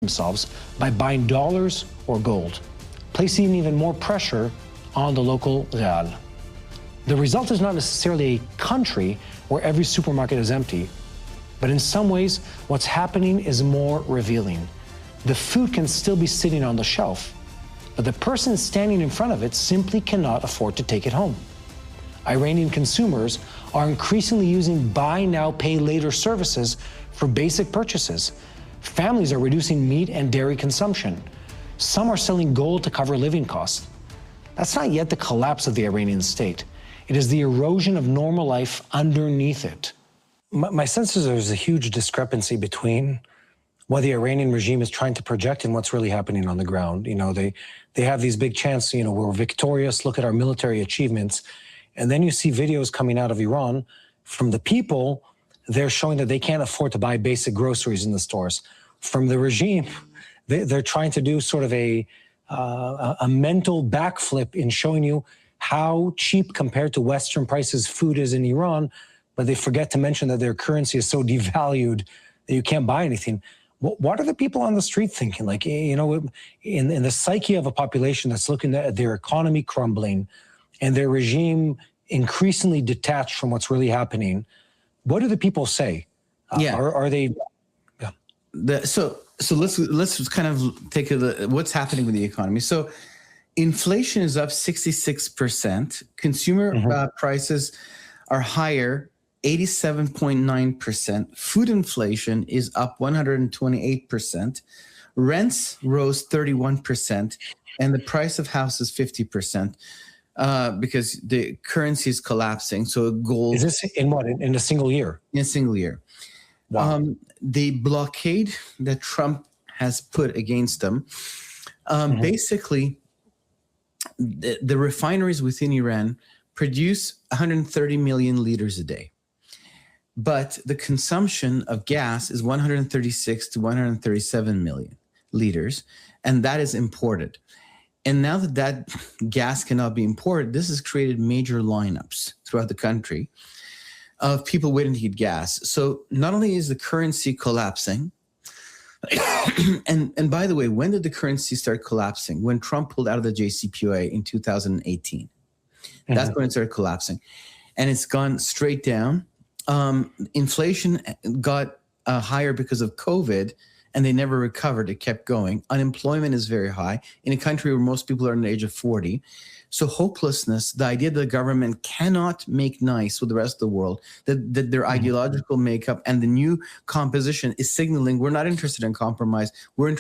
themselves by buying dollars or gold, placing even more pressure on the local real. The result is not necessarily a country where every supermarket is empty, but in some ways, what's happening is more revealing. The food can still be sitting on the shelf, but the person standing in front of it simply cannot afford to take it home. Iranian consumers are increasingly using buy now, pay later services for basic purchases. Families are reducing meat and dairy consumption. Some are selling gold to cover living costs. That's not yet the collapse of the Iranian state. It is the erosion of normal life underneath it. My sense is there's a huge discrepancy between what the Iranian regime is trying to project and what's really happening on the ground. You know, they have these big chants, you know, we're victorious, look at our military achievements. And then you see videos coming out of Iran from the people, they're showing that they can't afford to buy basic groceries in the stores. From the regime, they're trying to do sort of a mental backflip in showing you how cheap compared to Western prices food is in Iran, but they forget to mention that their currency is so devalued that you can't buy anything. What are the people on the street thinking? Like, you know, in the psyche of a population that's looking at their economy crumbling and their regime increasingly detached from what's really happening, what do the people say? Are they? Yeah. So let's kind of take a look at what's happening with the economy. So inflation is up 66%. Consumer prices are higher, 87.9%. Food inflation is up 128%. Rents rose 31%, and the price of houses 50%. Because the currency is collapsing. So gold. Is this in what? In a single year? In a single year. Wow. The blockade that Trump has put against them, basically, the refineries within Iran produce 130 million liters a day. But the consumption of gas is 136 to 137 million liters, and that is imported. And now that gas cannot be imported, this has created major lineups throughout the country of people waiting to get gas. So not only is the currency collapsing, and by the way, when did the currency start collapsing? When Trump pulled out of the JCPOA in 2018. That's when it started collapsing. And it's gone straight down. Inflation got higher because of COVID, and they never recovered. It kept going. Unemployment is very high in a country where most people are in the age of 40. So hopelessness, the idea that the government cannot make nice with the rest of the world, that their ideological makeup and the new composition is signaling we're not interested in compromise. We're